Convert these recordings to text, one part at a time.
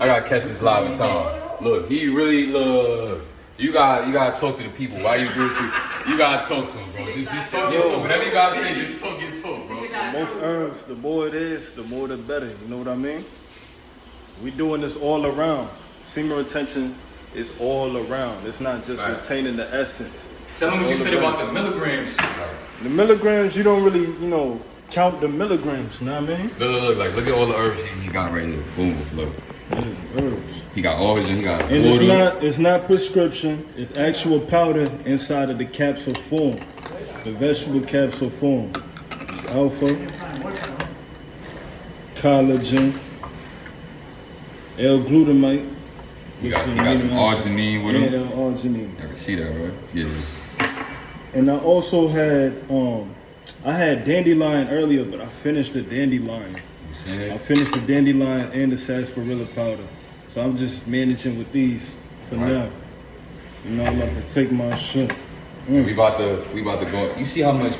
I gotta catch this live in time. Look, he really look. You gotta talk to the people. Why you do it? You gotta talk to them, bro. Just talk your talk. Whatever you gotta say, just talk your talk, bro. Most herbs, the more it is, the more the better. You know what I mean? We doing this all around. Semen retention is all around. It's not just retaining the essence. Tell them what you said about the milligrams. The milligrams, you don't really, count the milligrams. You know what I mean? Look at all the herbs he got right here. Boom, look. Herbs. He got orange and he got and water. It's not prescription. It's actual powder inside of the capsule form, the vegetable capsule form. It's alpha, collagen, L-glutamate. He got some arginine with him. Yeah, arginine. I can see that, right? Yeah. And I also had I had dandelion earlier, but I finished the dandelion. I finished the dandelion and the sarsaparilla powder. So I'm just managing with these for now. I'm about to take my shit. We about to go. You see how much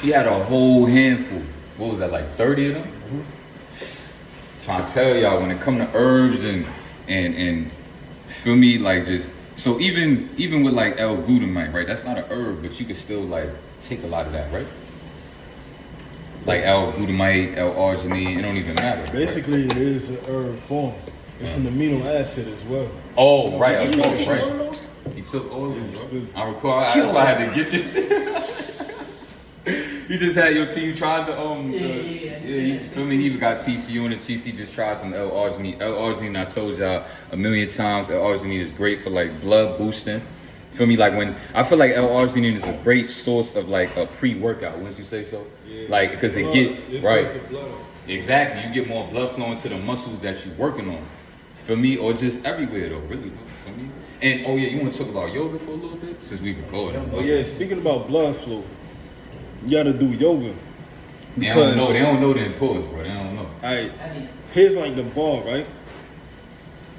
he had a whole handful. What was that, like 30 of them? Trying to tell y'all, when it come to herbs and feel me, like just so even with like L-glutamate, right? That's not an herb, but you can still like take a lot of that, right? Like L-glutamate, L-arginine, it don't even matter. Basically, it is a herb form. It's an amino acid as well. Oh, right. Did you take all of those? He took all of them, bro. I recall. That's why I had to get this. You just had your team tried to you feel me? He even got TCU and the TC just tried some L-arginine. L-arginine, I told y'all a million times. L-arginine is great for like blood boosting. Feel me? Like when I feel like L-arginine is a great source of like a pre-workout. Wouldn't you say so? Yeah. Like because it right. Exactly. You get more blood flowing to the muscles that you're working on. For me, or just everywhere though, really. For me. And you want to talk about yoga for a little bit since we recorded. Oh yeah, speaking about blood flow, you gotta do yoga. They don't know the importance, bro. They don't know. Alright, here's like the bar, right?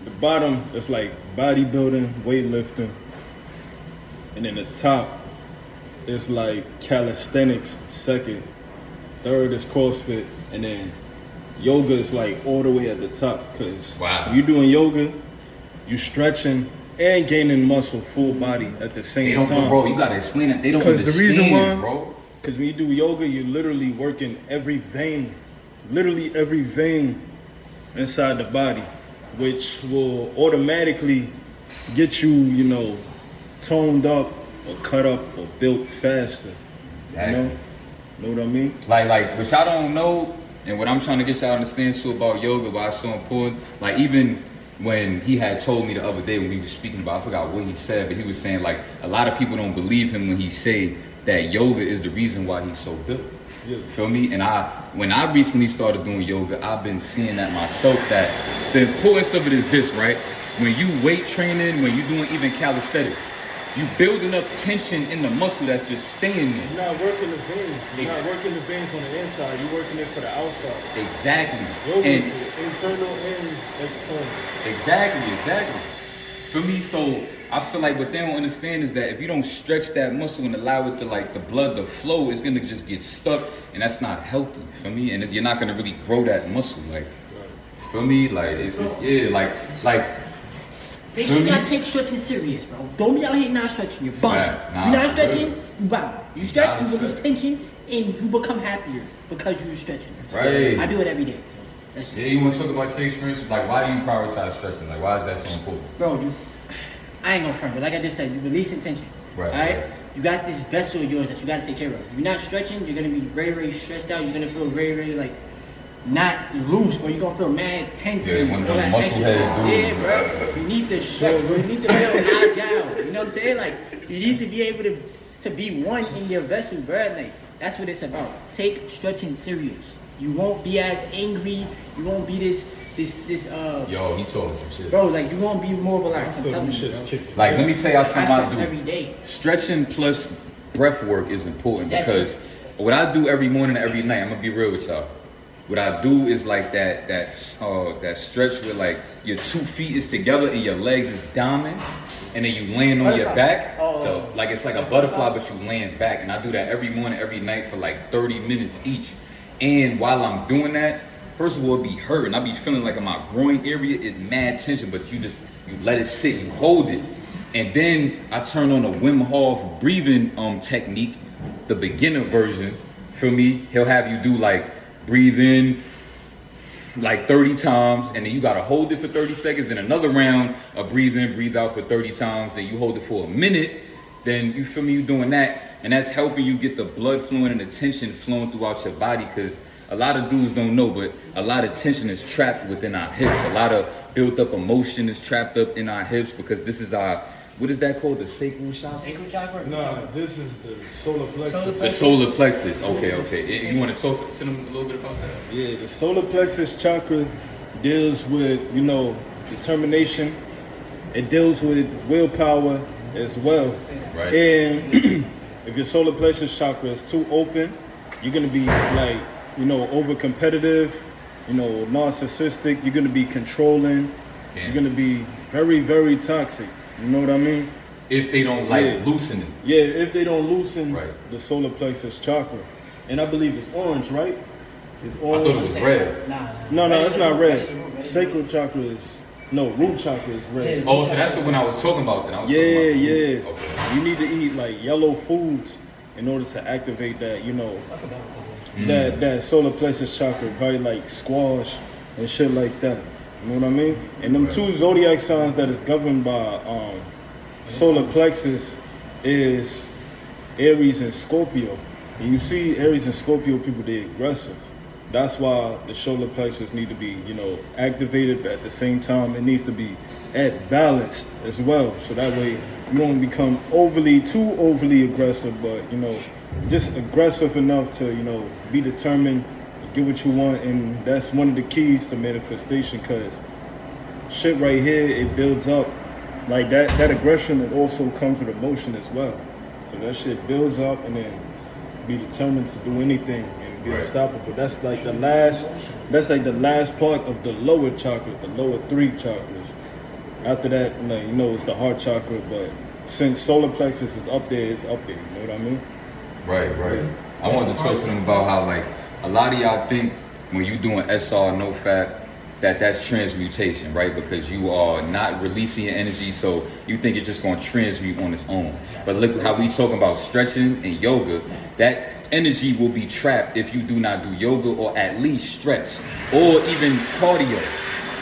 The bottom is like bodybuilding, weightlifting, and then the top is like calisthenics. Second, third is CrossFit, and then yoga is like all the way at the top. Cause when you're doing yoga, you stretching and gaining muscle, full body at the same time. Bro, you gotta explain it. They don't understand, the reason why, bro. Because when you do yoga, you're literally working every vein, inside the body, which will automatically get you, toned up or cut up or built faster. Exactly. Know what I mean? Like, which I don't know, and what I'm trying to get y'all to understand too about yoga, why it's so important. Like even when he had told me the other day when we were speaking about, I forgot what he said, but he was saying like a lot of people don't believe him when he say that yoga is the reason why he's so built. Yeah. Feel me? And when I recently started doing yoga, I've been seeing that myself, that the importance of it is this, right? When you weight training, when you doing even calisthenics, you building up tension in the muscle that's just staying there. You're not working the veins. You're not working the veins on the inside. You're working it for the outside. Exactly. Yoga is internal and external. Exactly. For me, so I feel like what they don't understand is that if you don't stretch that muscle and allow it to like the blood to flow, it's gonna just get stuck, and that's not healthy for me. And you're not gonna really grow that muscle, like. For me, like it's just like. Bitch, you gotta take stretching serious, bro. Don't be out here not stretching. You're bugging. You're not stretching, you bug. You stretch, you release tension, and you become happier because you're stretching. Right. I do it every day. So that's just you want to talk about your experience? Like, why do you prioritize stretching? Like, why is that so important? Bro, I ain't gonna front, but like I just said, you releasing tension. Right. All right. You got this vessel of yours that you gotta take care of. If you're not stretching, you're gonna be very, very stressed out. You're gonna feel very, very like not loose, or you're gonna feel mad tense. Yeah, when the muscle head dude. Yeah, bro. You need to stretch, bro. You need to feel agile. You know what I'm saying? Like, you need to be able to be one in your vessel, bro. Like, that's what it's about. Take stretching serious. You won't be as angry. You won't be this. Yo, he told me some shit. Bro, like, you won't be more relaxed. I'm telling you, bro. Like, let me tell y'all something I do. Every day. Stretching plus breath work is important because what I do every morning and every night, I'm gonna be real with y'all. What I do is like that stretch where like your 2 feet is together and your legs is diamond, and then you land on your back. So, like it's like a butterfly, but you land back. And I do that every morning, every night for like 30 minutes each. And while I'm doing that, first of all, it be hurting. I be feeling like in my groin area, it's mad tension, but you let it sit, you hold it. And then I turn on a Wim Hof breathing technique, the beginner version. For me, he'll have you do like breathe in like 30 times, and then you gotta hold it for 30 seconds, then another round of breathe in, breathe out for 30 times, then you hold it for a minute, then you feel me, you doing that, and that's helping you get the blood flowing and the tension flowing throughout your body, because a lot of dudes don't know, but a lot of tension is trapped within our hips. A lot of built up emotion is trapped up in our hips, because this is our, what is that called? The sacral chakra? Sacral chakra? No, this is the solar plexus. The solar plexus. Okay. You want to talk to them a little bit about that? Yeah, the solar plexus chakra deals with, determination. It deals with willpower as well. Right. And if your solar plexus chakra is too open, you're gonna be like, over competitive, narcissistic. You're gonna be controlling. Yeah. You're gonna be very, very toxic. You know what I mean? If they don't loosen it. Yeah, if they don't loosen Right. the solar plexus chakra. And I believe it's orange, right? It's I orange. thought it was red. No, it's not red. Sacral chakra is, root chakra is red. Oh, so that's the one I was talking about then. Yeah. Okay. You need to eat like yellow foods in order to activate that, that solar plexus chakra, probably like squash and shit like that. You know what I mean? And them two zodiac signs that is governed by solar plexus is Aries and Scorpio. And you see Aries and Scorpio people, they're aggressive. That's why the solar plexus need to be, activated, but at the same time, it needs to be at balanced as well. So that way you don't become too overly aggressive, but, just aggressive enough to, be determined, get what you want. And that's one of the keys to manifestation, because shit right here, it builds up. Like that aggression, it also comes with emotion as well. So that shit builds up, and then be determined to do anything and be unstoppable. That's like the last part of the lower chakra, the lower three chakras. After that, it's the heart chakra, but since solar plexus is up there, it's up there. You know what I mean? Right. I wanted to talk to them about how, like, a lot of y'all think when you doing SR no fat, that's transmutation, right? Because you are not releasing your energy, so you think it's just going to transmute on its own. But look how we talking about stretching and yoga. That energy will be trapped if you do not do yoga, or at least stretch, or even cardio.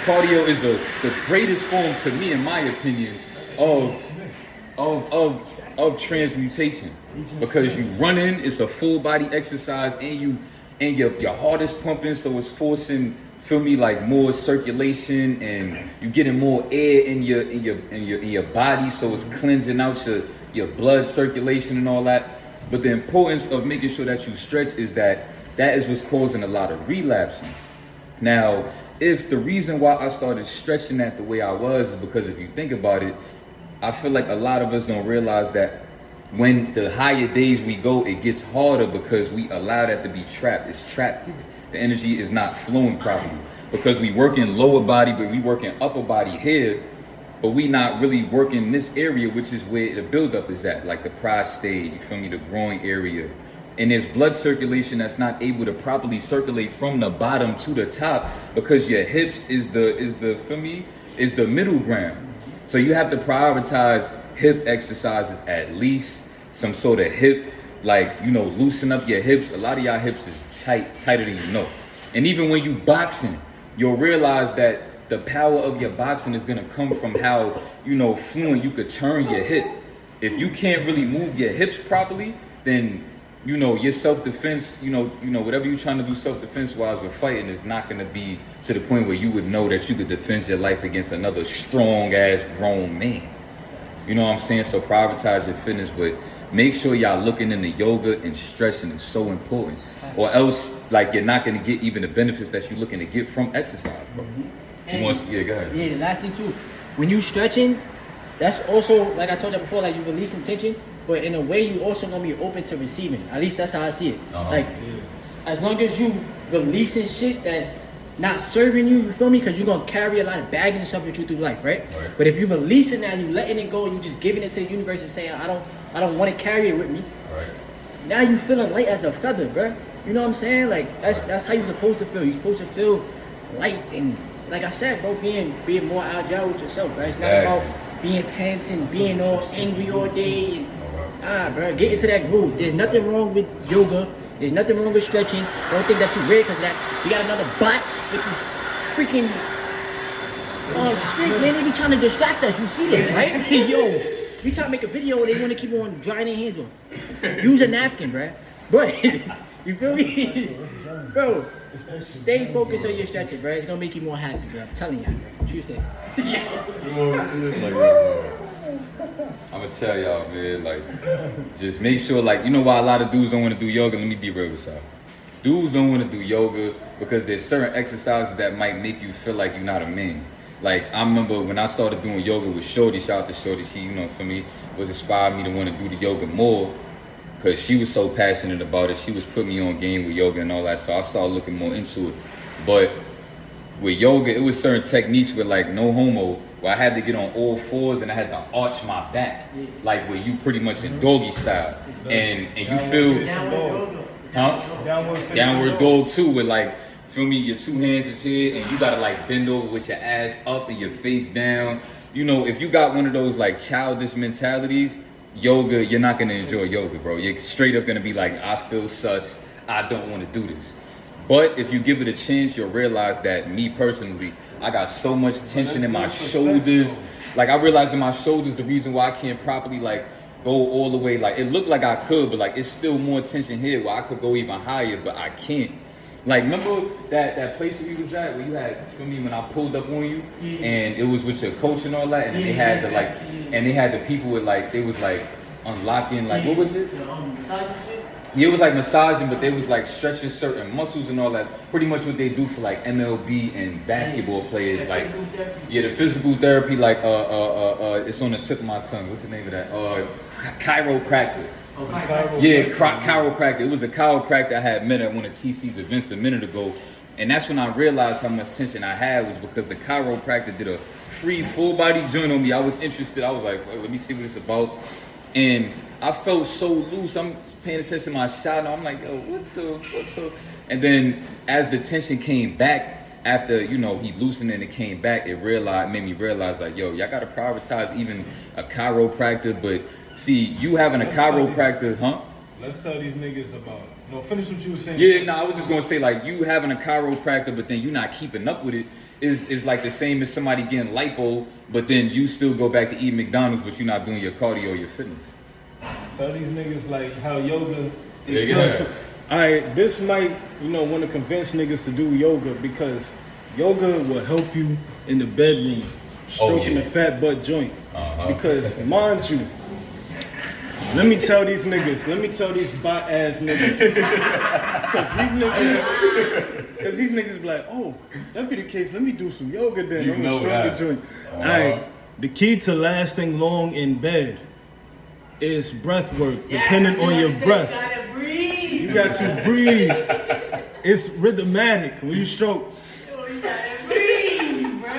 Cardio is the greatest form, to me, in my opinion, of transmutation, because you running, it's a full body exercise, and your heart is pumping, so it's forcing, feel me, like more circulation, and you getting more air in your body, so it's cleansing out your blood circulation and all that. But the importance of making sure that you stretch is that is what's causing a lot of relapsing. Now, if the reason why I started stretching that the way I was is because, if you think about it, I feel like a lot of us don't realize that when the higher days we go, it gets harder because we allow that to be trapped. It's trapped. The energy is not flowing properly because we work in lower body, but we work in upper body here, but we not really working this area, which is where the buildup is at, like the prostate, you feel me, the groin area. And there's blood circulation that's not able to properly circulate from the bottom to the top because your hips is the middle ground. So you have to prioritize hip exercises, at least some sort of hip, like, loosen up your hips. A lot of y'all hips is tighter than you know. And even when you boxing, you'll realize that the power of your boxing is gonna come from how, fluent you could turn your hip. If you can't really move your hips properly, then, your self-defense, whatever you're trying to do self-defense wise with fighting is not gonna be to the point where you would know that you could defend your life against another strong ass grown man. You know what I'm saying? So prioritize your fitness, but make sure y'all looking into yoga and stretching is so important. Or else, like, you're not gonna get even the benefits that you're looking to get from exercise, bro. And go ahead. Yeah, the last thing too, when you stretching, that's also, like I told you before, like you releasing tension, but in a way you also gonna be open to receiving. At least that's how I see it. Like, as long as you releasing shit that's not serving you, you feel me? Because you're gonna carry a lot of baggage and stuff with you through life, right? But if you releasing that, you letting it go, you just giving it to the universe and saying, I don't want to carry it with me. Right. Now you feeling light as a feather, bro. You know what I'm saying? Like that's how you're supposed to feel. You're supposed to feel light and like I said, bro, being more agile with yourself, bro. It's not about being tense and being all angry all day. And, bro, get into that groove. There's nothing wrong with yoga. There's nothing wrong with stretching. Don't think that you're weird because of that. We got another bot with this freaking shit, man. They be trying to distract us. You see this, right? Yo, we trying to make a video. They want to keep on drying their hands off. Use a napkin, bro. But you feel me, bro? Stay focused on your stretching, bro. It's gonna make you more happy, bro. I'm telling you. What you say? I'm gonna tell y'all, man, like, just make sure, like, you know why a lot of dudes don't want to do yoga? Let me be real with y'all. Dudes don't want to do yoga because there's certain exercises that might make you feel like you're not a man. Like, I remember when I started doing yoga with Shorty, shout out to Shorty, she, you know, for me, was inspired me to want to do the yoga more because she was so passionate about it. She was putting me on game with yoga and all that, so I started looking more into it. But with yoga, it was certain techniques with, like, no homo, where I had to get on all fours and I had to arch my back, like where you pretty much in doggy style, and you feel, downward dog too, with like, feel me, your two hands is here and you gotta like bend over with your ass up and your face down. You know, if you got one of those like childish mentalities, yoga, you're not gonna enjoy yoga, bro. You're straight up gonna be like, I feel sus, I don't want to do this. But if you give it a chance, you'll realize that me personally, I got so much tension in my shoulders. Like, I realized in my shoulders the reason why I can't properly like go all the way. Like, it looked like I could, but like it's still more tension here where I could go even higher, but I can't. Like, remember that place where you was at, where you had, for me, when I pulled up on you, and it was with your coach and all that, and then they had the like, and they had the people with like, they was like unlocking, like, what was it? Yeah, it was like massaging, but they was like stretching certain muscles and all that. Pretty much what they do for like MLB and basketball players. Like, yeah, the physical therapy, like, it's on the tip of my tongue. What's the name of that? Chiropractor. Yeah, chiropractor. It was a chiropractor I had met at one of TC's events a minute ago. And that's when I realized how much tension I had, was because the chiropractor did a free full body joint on me. I was interested. I was like, let me see what it's about. And I felt so loose. I'm paying attention to my shot, and I'm like, yo, what's up? And then as the tension came back, after, you know, he loosened and it came back, it made me realize, like, yo, y'all gotta prioritize even a chiropractor. But see, you having a chiropractor, Let's tell these niggas about. No, finish what you were saying. Yeah, no, I was just gonna say, like, you having a chiropractor, but then you not keeping up with it is like the same as somebody getting lipo, but then you still go back to eat McDonald's, but you're not doing your cardio or your fitness. Tell these niggas like how yoga is good. Alright, this might, you know, want to convince niggas to do yoga because yoga will help you in the bedroom, stroking the fat butt joint. Because mind you, let me tell these bot ass niggas, cause these niggas be like, oh, that be the case, let me do some yoga then. You know that. Joint. Alright, the key to lasting long in bed is breath work, depending on your breath. You got to breathe. It's rhythmatic when you stroke. You gotta breathe, bro.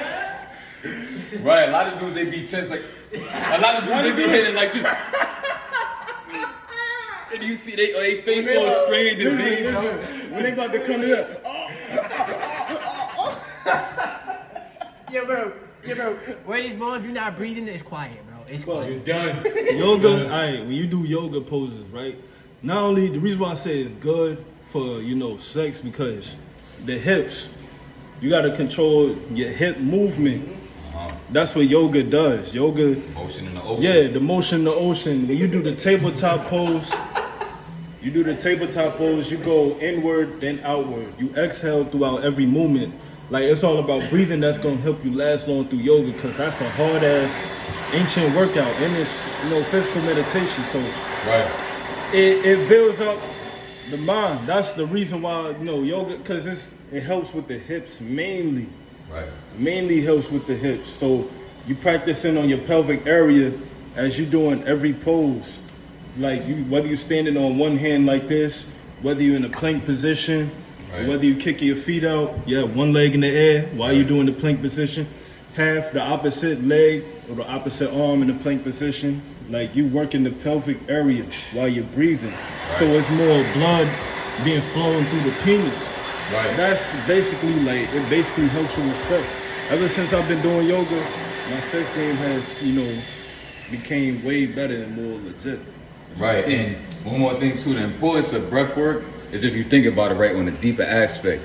Right, a lot of dudes, they be tense, like, a lot of dudes, they be hitting like this. And you see they face all strained and big. When they about to come in, Yo, bro, where these balls, if you're not breathing, it's quiet, bro. It's quiet. You're done. Yoga, alright, when you do yoga poses, right? Not only, the reason why I say it's good for, you know, sex, because the hips, you gotta control your hip movement. That's what yoga does. Yoga, Motion in the ocean. yeah, the motion in the ocean. When you do the tabletop pose, you go inward, then outward. You exhale throughout every movement. Like, it's all about breathing. That's gonna help you last long through yoga, because that's a hard ass ancient workout, and it's, you know, physical meditation. So Right. it builds up the mind. That's the reason why, you know, yoga, because it helps with the hips mainly. Right. Mainly helps with the hips. So you practicing on your pelvic area as you doing every pose. Like, you, whether you're standing on one hand like this, whether you're in a plank position, or whether you kick your feet out, you have one leg in the air while you're doing the plank position, half the opposite leg or the opposite arm in the plank position. Like, you working the pelvic area while you're breathing. So it's more blood being flown through the penis. Right. That's basically like, it basically helps you with sex. Ever since I've been doing yoga, my sex game has, you know, became way better and more legit. Right, and one more thing too, the importance of breath work is, if you think about it right, on a deeper aspect.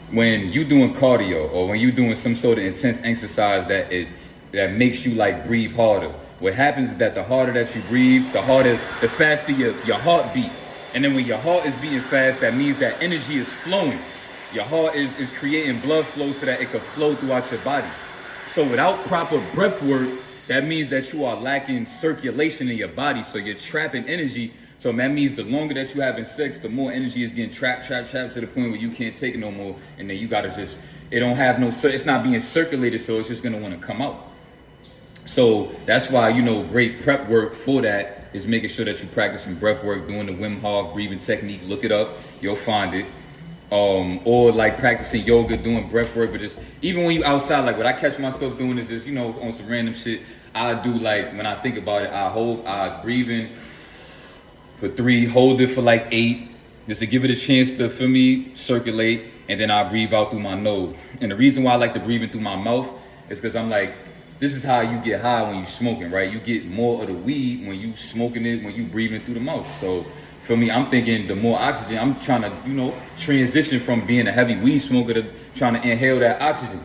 When you doing cardio or when you doing some sort of intense exercise that makes you like breathe harder, what happens is that the harder that you breathe, the faster your heart beat. And then when your heart is beating fast, that means that energy is flowing. Your heart is creating blood flow so that it can flow throughout your body. So without proper breath work, that means that you are lacking circulation in your body. So you're trapping energy. So that means the longer that you're having sex, the more energy is getting trapped to the point where you can't take it no more. And then you gotta it don't have it's not being circulated, so it's just gonna wanna come out. So that's why, you know, great prep work for that is making sure that you're practicing breath work, doing the Wim Hof breathing technique. Look it up, you'll find it. Or like practicing yoga, doing breath work, but just even when you outside, like what I catch myself doing is just, you know, on some random shit. I do, like, when I think about it, I breathe in for 3, hold it for like 8, just to give it a chance to, for me, circulate, and then I breathe out through my nose. And the reason why I like to breathe in through my mouth is because I'm like, this is how you get high when you smoking, right? You get more of the weed when you smoking it, when you breathing through the mouth. So for me, I'm thinking the more oxygen, I'm trying to, you know, transition from being a heavy weed smoker to trying to inhale that oxygen.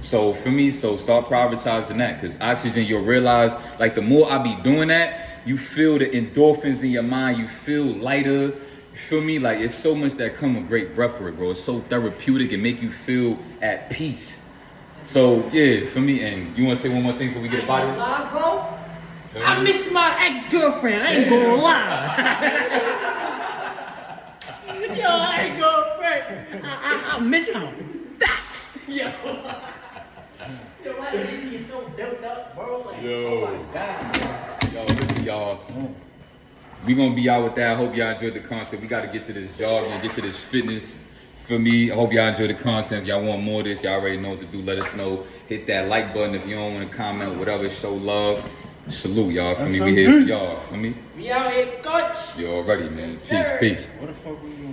So for me, start prioritizing that, because oxygen, you'll realize, like, the more I be doing that, you feel the endorphins in your mind, you feel lighter, you feel me? Like, it's so much that come with great breath work, bro. It's so therapeutic and make you feel at peace. So yeah, for me, and you want to say one more thing before we get body? Bro, I miss my ex-girlfriend, I ain't gonna lie. Yo, I ain't gonna front. I miss her. Facts. Yo. Yo, why you get so built up, bro? Like, Yo. oh my God. Yo, listen, y'all. We gonna be out with that. I hope y'all enjoyed the content. We gotta get to this jogging and get to this fitness. For me, I hope y'all enjoyed the content. If y'all want more of this, y'all already know what to do. Let us know. Hit that like button if you don't want to comment, whatever. Show love. Salute, y'all. For me, we here for y'all. For me, We out here, coach. you already, man. Yes, sir. Peace. What the fuck we doing?